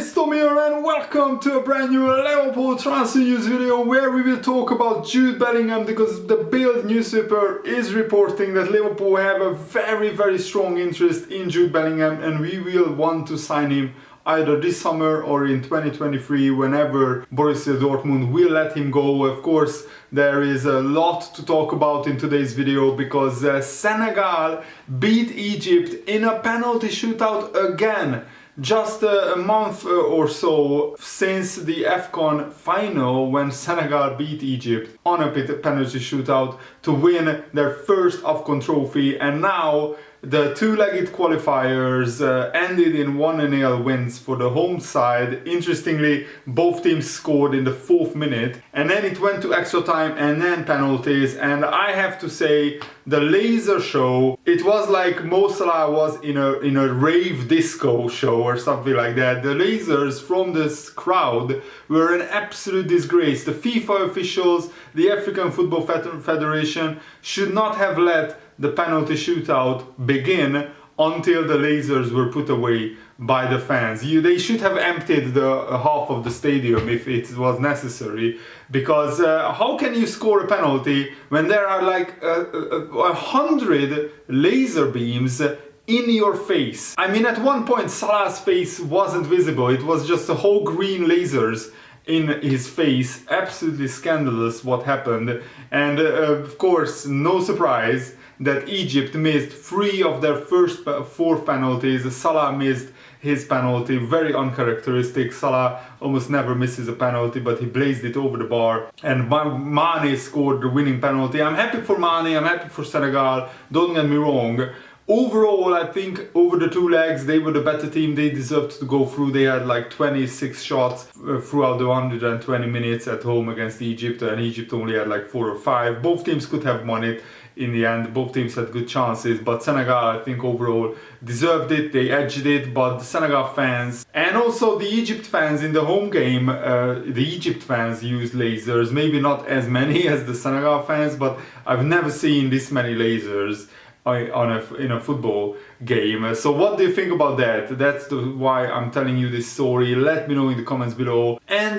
it's Tom here and welcome to a brand new Liverpool transfer news video where we will talk about Jude Bellingham, because the Bild newspaper is reporting that Liverpool have a very strong interest in Jude Bellingham, and we will want to sign him either this summer or in 2023 whenever Borussia Dortmund will let him go. Of course, there is a lot to talk about in today's video because Senegal beat Egypt in a penalty shootout again. Just a month or so since the AFCON final, when Senegal beat Egypt on a penalty shootout to win their first AFCON trophy, and now the two-legged qualifiers ended in 1-0 wins for the home side. Interestingly, both teams scored in the 4th minute, and then it went to extra time and then penalties. And I have to say, the laser show, it was like Mo Salah was in a rave disco show or something like that. The lasers from this crowd were an absolute disgrace. The FIFA officials, the African Football Federation should not have let the penalty shootout begin until the lasers were put away by the fans. They should have emptied the half of the stadium if it was necessary, because how can you score a penalty when there are like 100 laser beams in your face? I mean, at one point Salah's face wasn't visible, it was just a whole green lasers in his face. Absolutely scandalous what happened. And of course, no surprise that Egypt missed 3 of their first 4 penalties. Salah missed his penalty, very uncharacteristic. Salah almost never misses a penalty, but he blazed it over the bar. And Mane scored the winning penalty. I'm happy for Mane, I'm happy for Senegal, don't get me wrong. Overall, I think over the 2 legs, they were the better team. They deserved to go through. They had like 26 shots throughout the 120 minutes at home against Egypt, and Egypt only had like 4 or 5. Both teams could have won it in the end. Both teams had good chances, but Senegal, I think overall deserved it. They edged it, but the Senegal fans and also the Egypt fans in the home game, the Egypt fans used lasers. Maybe not as many as the Senegal fans, but I've never seen this many lasers in a football game. So what do you think about that? That's why I'm telling you this story. Let me know in the comments below. And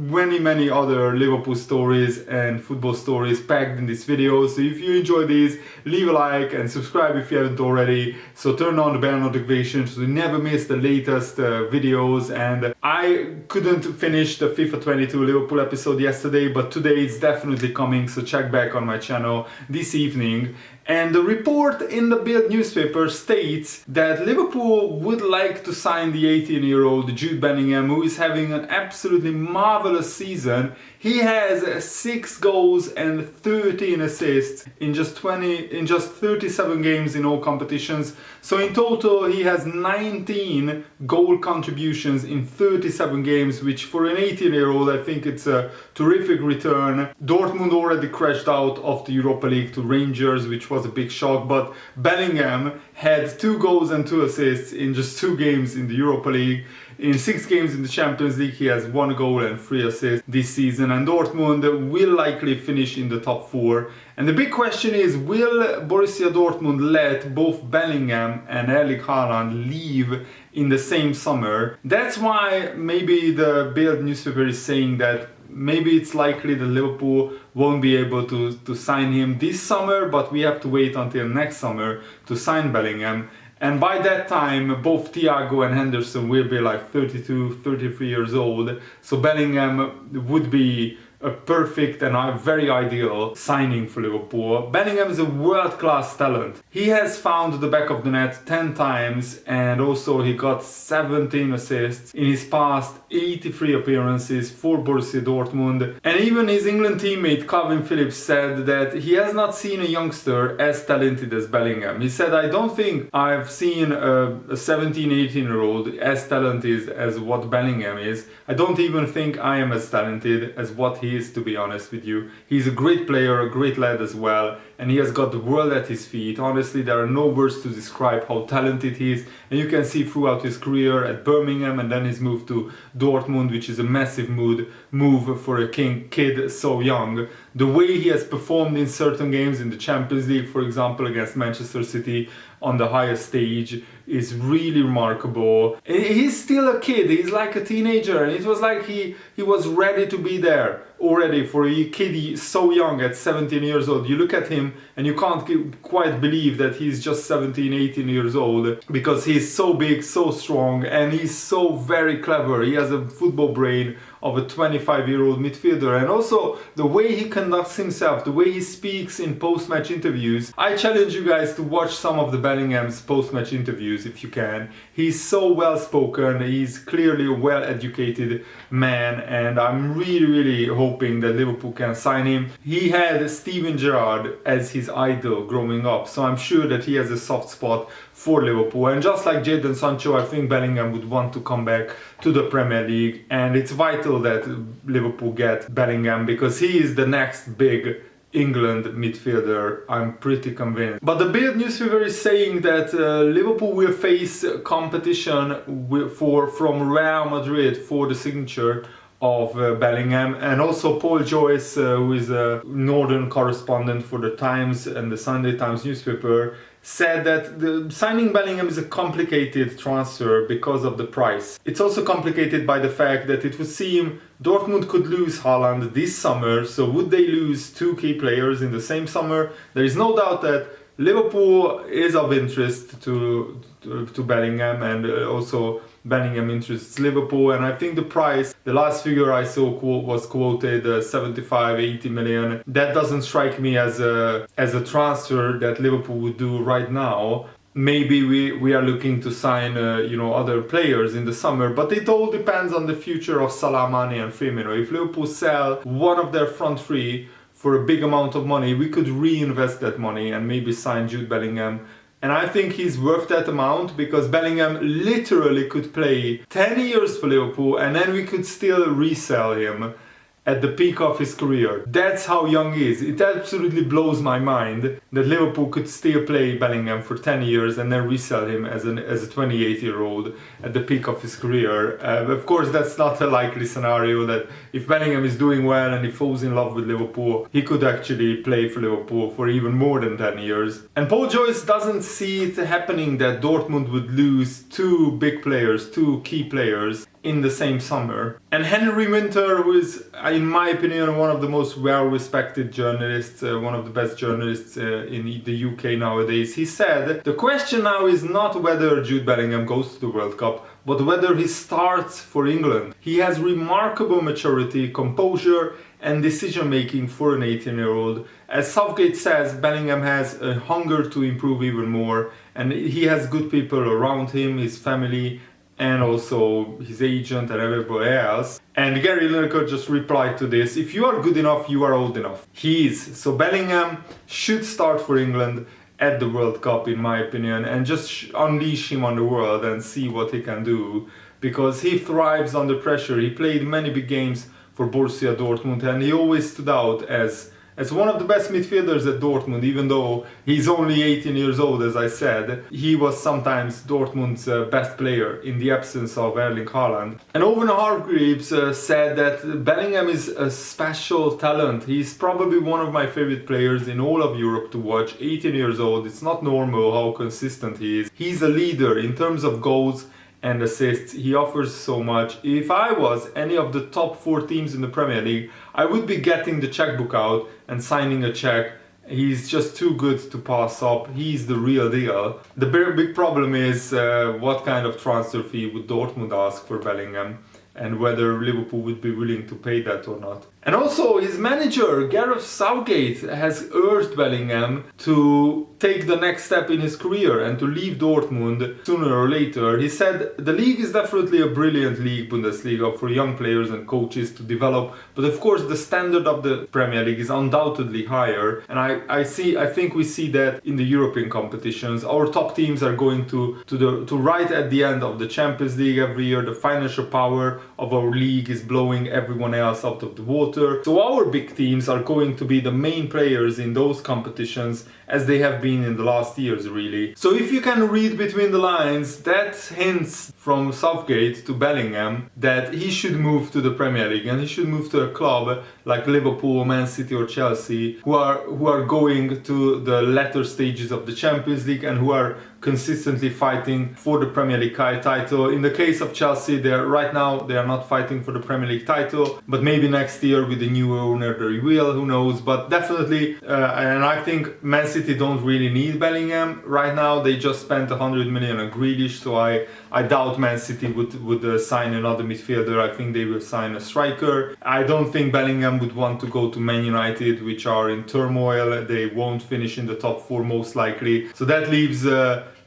many other Liverpool stories and football stories packed in this video. So if you enjoy these, leave a like and subscribe if you haven't already. So turn on the bell notification so you never miss the latest videos. And I couldn't finish the FIFA 22 Liverpool episode yesterday, but today it's definitely coming, so check back on my channel this evening. And the report in the Bild newspaper states that Liverpool would like to sign the 18-year-old Jude Bellingham, who is having an absolutely marvelous season. He has 6 goals and 13 assists in just 37 games in all competitions. So in total he has 19 goal contributions in 37 games, which for an 18-year-old I think it's a terrific return. Dortmund already crashed out of the Europa League to Rangers, which was a big shock, but Bellingham had 2 goals and 2 assists in just 2 games in the Europa League. In 6 games in the Champions League, he has 1 goal and 3 assists this season, and Dortmund will likely finish in the top 4. And the big question is, will Borussia Dortmund let both Bellingham and Erling Haaland leave in the same summer? That's why maybe the Bild newspaper is saying that maybe it's likely that Liverpool won't be able to sign him this summer, but we have to wait until next summer to sign Bellingham. And by that time, both Thiago and Henderson will be like 32, 33 years old. So Bellingham would be a perfect and a very ideal signing for Liverpool. Bellingham is a world-class talent. He has found the back of the net 10 times, and also he got 17 assists in his past 83 appearances for Borussia Dortmund. And even his England teammate Calvin Phillips said that he has not seen a youngster as talented as Bellingham. He said, I don't think I've seen a 17, 18-year-old as talented as what Bellingham is. I don't even think I am as talented as what he is, to be honest with you. He's a great player, a great lad as well, and he has got the world at his feet. Honestly, there are no words to describe how talented he is, and you can see throughout his career at Birmingham and then his move to Dortmund, which is a massive move for a kid so young. The way he has performed in certain games in the Champions League, for example, against Manchester City on the highest stage, is really remarkable. He's still a kid, he's like a teenager, and it was like he was ready to be there already for a kid so young at 17 years old. You look at him and you can't quite believe that he's just 17, 18 years old, because he's so big, so strong, and he's so very clever. He has a football brain of a 25-year-old midfielder, and also the way he conducts himself, the way he speaks in post-match interviews. I challenge you guys to watch some of the Bellingham's post-match interviews if you can. He's so well-spoken, he's clearly a well-educated man, and I'm really hoping that Liverpool can sign him. He had Steven Gerrard as his idol growing up, so I'm sure that he has a soft spot for Liverpool. And just like Jadon Sancho, I think Bellingham would want to come back to the Premier League, and it's vital that Liverpool get Bellingham, because he is the next big England midfielder, I'm pretty convinced. But the Bild newspaper is saying that Liverpool will face competition from Real Madrid for the signature of Bellingham, and also Paul Joyce, who is a northern correspondent for the Times and the Sunday Times newspaper, said that signing Bellingham is a complicated transfer because of the price. It's also complicated by the fact that it would seem Dortmund could lose Haaland this summer, so would they lose two key players in the same summer? There is no doubt that Liverpool is of interest to Bellingham, and also Bellingham interests Liverpool, and I think the price, the last figure I saw was quoted 75-80 million. That doesn't strike me as a transfer that Liverpool would do right now. Maybe we are looking to sign other players in the summer, but it all depends on the future of Salah, Mane and Firmino. If Liverpool sell one of their front three for a big amount of money, we could reinvest that money and maybe sign Jude Bellingham. And I think he's worth that amount, because Bellingham literally could play 10 years for Liverpool and then we could still resell him at the peak of his career. That's how young he is. It absolutely blows my mind that Liverpool could still play Bellingham for 10 years and then resell him as a 28-year-old at the peak of his career. Of course, that's not a likely scenario, that if Bellingham is doing well and he falls in love with Liverpool, he could actually play for Liverpool for even more than 10 years. And Paul Joyce doesn't see it happening that Dortmund would lose two big players, two key players, in the same summer. And Henry Winter, who is, in my opinion, one of the most well-respected journalists, one of the best journalists in the UK nowadays, he said, the question now is not whether Jude Bellingham goes to the World Cup, but whether he starts for England. He has remarkable maturity, composure and decision-making for an 18-year-old. As Southgate says, Bellingham has a hunger to improve even more, and he has good people around him, his family, and also his agent and everybody else. And Gary Lineker just replied to this, if you are good enough, you are old enough. He is. So Bellingham should start for England at the World Cup, in my opinion, and just unleash him on the world and see what he can do, because he thrives under pressure. He played many big games for Borussia Dortmund, and he always stood out as one of the best midfielders at Dortmund. Even though he's only 18 years old, as I said, he was sometimes Dortmund's best player in the absence of Erling Haaland. And Owen Hargreaves said that Bellingham is a special talent. He's probably one of my favorite players in all of Europe to watch. 18 years old, it's not normal how consistent he is. He's a leader in terms of goals and assists. He offers so much. If I was any of the top 4 teams in the Premier League, I would be getting the checkbook out and signing a check. He's just too good to pass up. He's the real deal. The big problem is what kind of transfer fee would Dortmund ask for Bellingham, and whether Liverpool would be willing to pay that or not. And also his manager, Gareth Southgate, has urged Bellingham to take the next step in his career and to leave Dortmund sooner or later. He said the league is definitely a brilliant league, Bundesliga, for young players and coaches to develop, but of course the standard of the Premier League is undoubtedly higher, and I think we see that in the European competitions. Our top teams are going to right at the end of the Champions League every year. The financial power of our league is blowing everyone else out of the water. So our big teams are going to be the main players in those competitions, as they have been in the last years, really. So if you can read between the lines, that hints from Southgate to Bellingham that he should move to the Premier League, and he should move to a club like Liverpool, Man City or Chelsea, who are going to the latter stages of the Champions League and who are consistently fighting for the Premier League title. In the case of Chelsea, right now they are not fighting for the Premier League title, but maybe next year with the new owner they will, who knows. But definitely, and I think Man City don't really need Bellingham right now. They just spent 100 million on Grealish, so I doubt Man City would sign another midfielder. I think they will sign a striker. I don't think Bellingham would want to go to Man United, which are in turmoil. They won't finish in the top 4 most likely. So that leaves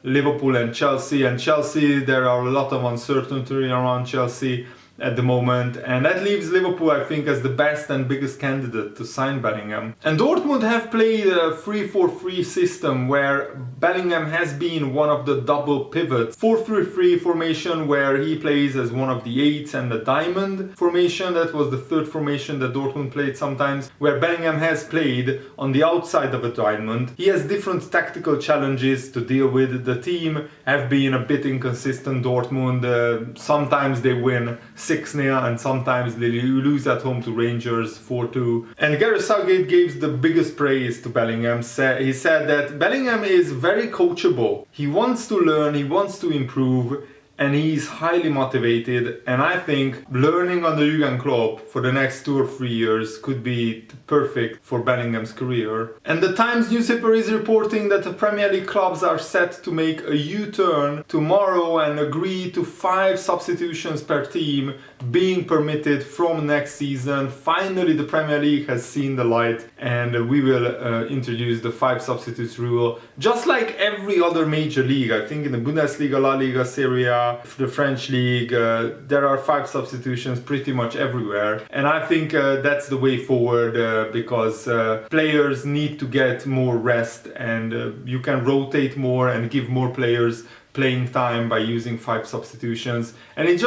Liverpool and Chelsea. And Chelsea, there are a lot of uncertainty around Chelsea at the moment, and that leaves Liverpool, I think, as the best and biggest candidate to sign Bellingham. And Dortmund have played a 3-4-3 system where Bellingham has been one of the double pivots. 4-3-3 formation where he plays as one of the 8s, and the diamond formation, that was the third formation that Dortmund played sometimes, where Bellingham has played on the outside of a diamond. He has different tactical challenges to deal with. The team have been a bit inconsistent, Dortmund. Sometimes they win 6-0 and sometimes they lose at home to Rangers 4-2. And Gareth Southgate gave the biggest praise to Bellingham. He said that Bellingham is very coachable. He wants to learn, he wants to improve, and he's highly motivated. And I think learning under Jurgen Klopp for the next 2 or 3 years could be perfect for Bellingham's career. And the Times newspaper is reporting that the Premier League clubs are set to make a U-turn tomorrow and agree to 5 substitutions per team being permitted from next season. Finally, the Premier League has seen the light, and we will introduce the 5 substitutes rule, just like every other major league. I think in the Bundesliga, La Liga, Serie A, the French league, there are 5 substitutions pretty much everywhere. And I think that's the way forward, because players need to get more rest, and you can rotate more and give more players playing time by using 5 substitutions. And it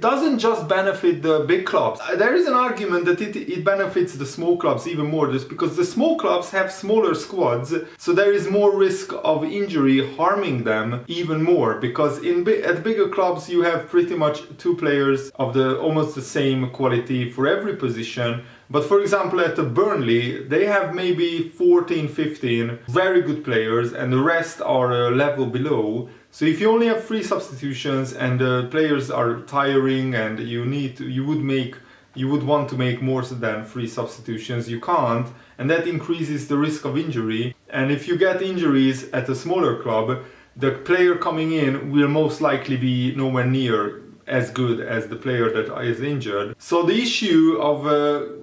doesn't just benefit the big clubs. There is an argument that it benefits the small clubs even more, just because the small clubs have smaller squads, so there is more risk of injury harming them even more, because at bigger clubs you have pretty much 2 players of almost the same quality for every position. But for example, at the Burnley, they have maybe 14, 15 very good players, and the rest are a level below. So if you only have 3 substitutions and the players are tiring and you would want to make more than 3 substitutions, you can't, and that increases the risk of injury. And if you get injuries at a smaller club, the player coming in will most likely be nowhere near as good as the player that is injured. So the issue of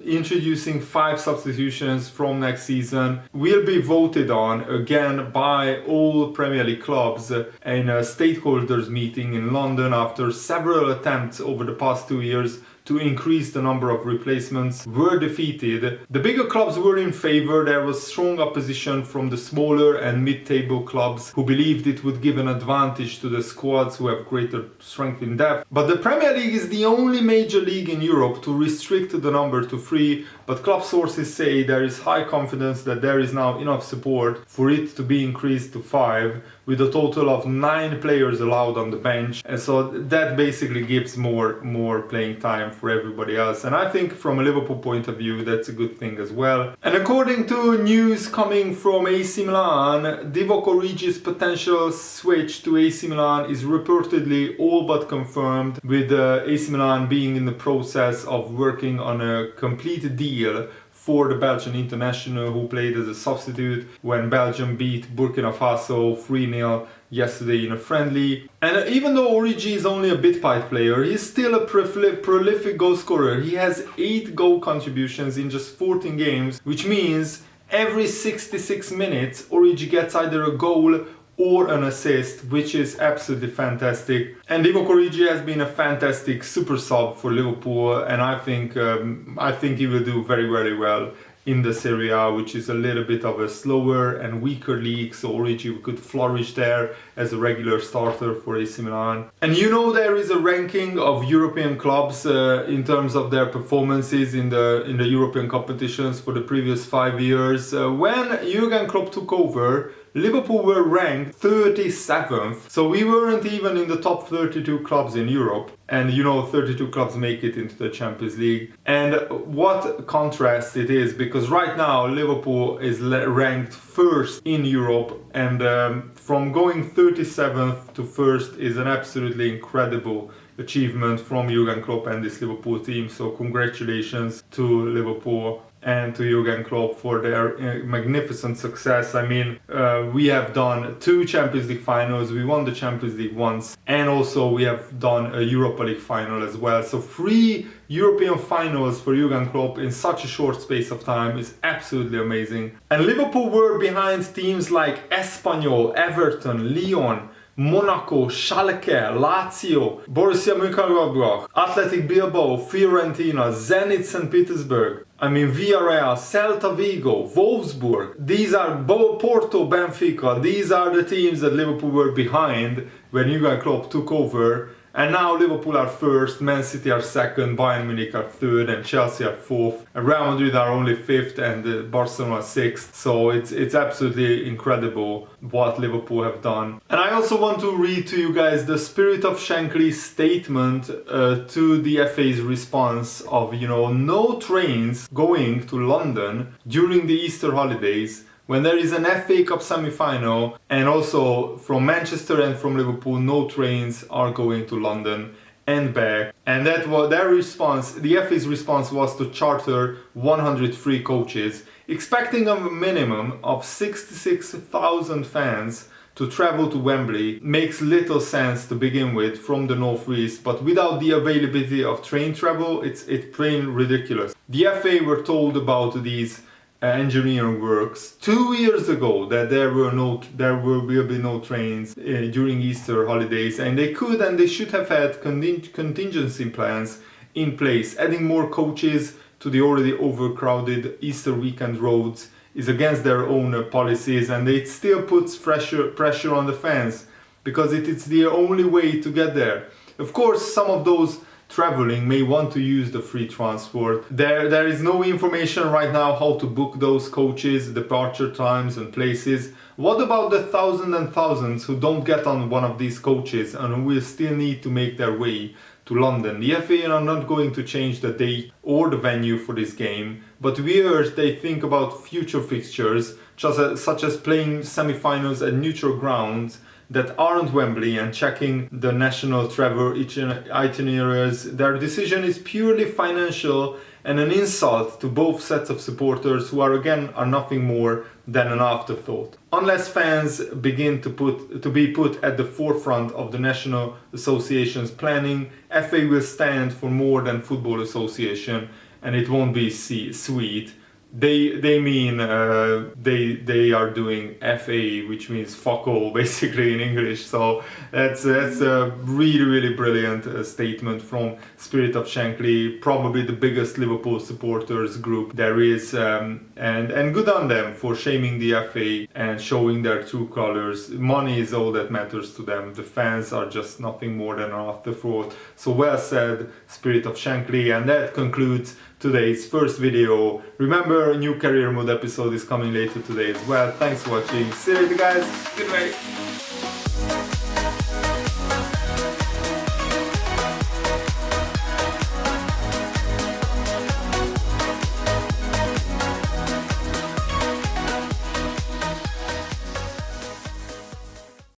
introducing 5 substitutions from next season will be voted on again by all Premier League clubs in a stakeholders meeting in London after several attempts over the past 2 years to increase the number of replacements were defeated. The bigger clubs were in favor. There was strong opposition from the smaller and mid-table clubs who believed it would give an advantage to the squads who have greater strength in depth. But the Premier League is the only major league in Europe to restrict the number to 3, but club sources say there is high confidence that there is now enough support for it to be increased to 5, with a total of 9 players allowed on the bench. And so that basically gives more playing time for everybody else. And I think from a Liverpool point of view, that's a good thing as well. And according to news coming from AC Milan, Divock Origi's potential switch to AC Milan is reportedly all but confirmed, with AC Milan being in the process of working on a complete deal for the Belgian international, who played as a substitute when Belgium beat Burkina Faso 3-0 yesterday in a friendly. And even though Origi is only a bit-part player, he's still a prolific goal scorer. He has 8 goal contributions in just 14 games, which means every 66 minutes Origi gets either a goal or an assist, which is absolutely fantastic. And Divock Origi has been a fantastic super sub for Liverpool, and I think he will do very, very well in the Serie A, which is a little bit of a slower and weaker league, so Origi could flourish there as a regular starter for AC Milan. And you know, there is a ranking of European clubs in terms of their performances in the European competitions for the previous 5 years. When Jurgen Klopp took over, Liverpool were ranked 37th, so we weren't even in the top 32 clubs in Europe. And you know, 32 clubs make it into the Champions League. And what contrast it is, because right now Liverpool is ranked first in Europe, and from going 37th to first is an absolutely incredible achievement from Jurgen Klopp and this Liverpool team. So congratulations to Liverpool and to Jurgen Klopp for their magnificent success. I mean, we have done 2 Champions League finals, we won the Champions League once, and also we have done a Europa League final as well. So 3 European finals for Jurgen Klopp in such a short space of time is absolutely amazing. And Liverpool were behind teams like Espanyol, Everton, Lyon, Monaco, Schalke, Lazio, Borussia Mönchengladbach, Athletic Bilbao, Fiorentina, Zenit St. Petersburg, I mean Villarreal, Celta Vigo, Wolfsburg. These are Porto, Benfica. These are the teams that Liverpool were behind when Jurgen Klopp took over. And now Liverpool are first, Man City are second, Bayern Munich are third, and Chelsea are fourth, and Real Madrid are only fifth, and Barcelona sixth. So it's absolutely incredible what Liverpool have done. And I also want to read to you guys the Spirit of Shankly's statement to the FA's response of, you know, no trains going to London during the Easter holidays, when there is an FA Cup semi-final, and also from Manchester and from Liverpool, no trains are going to London and back. And that was their response. The FA's response was to charter 103 coaches, expecting a minimum of 66,000 fans to travel to Wembley. Makes little sense to begin with from the northeast, but without the availability of train travel, it's plain ridiculous. The FA were told about these engineering works 2 years ago that there will be no trains during Easter holidays, and they could and they should have had contingency plans in place. Adding more coaches to the already overcrowded Easter weekend roads is against their own policies, and it still puts pressure on the fans, because it's the only way to get there. Of course, some of those traveling may want to use the free transport. There is no information right now how to book those coaches, departure times and places. What about the thousands and thousands who don't get on one of these coaches and who will still need to make their way to London? The FA are not going to change the date or the venue for this game, but we urge they think about future fixtures, such as playing semi-finals at neutral grounds that aren't Wembley, and checking the national travel itineraries. Their decision is purely financial and an insult to both sets of supporters, who are nothing more than an afterthought. Unless fans begin to be put at the forefront of the National Association's planning, FA will stand for more than Football Association, and it won't be sweet. They mean they are doing FA, which means fuck all basically in English. So that's a really brilliant statement from Spirit of Shankly, probably the biggest Liverpool supporters group there is, and good on them for shaming the FA and showing their true colors. Money is all that matters to them. The fans are just nothing more than an afterthought. So well said, Spirit of Shankly, and that concludes today's first video. Remember, a new career mode episode is coming later today as well. Thanks for watching. See you later, guys. Goodbye.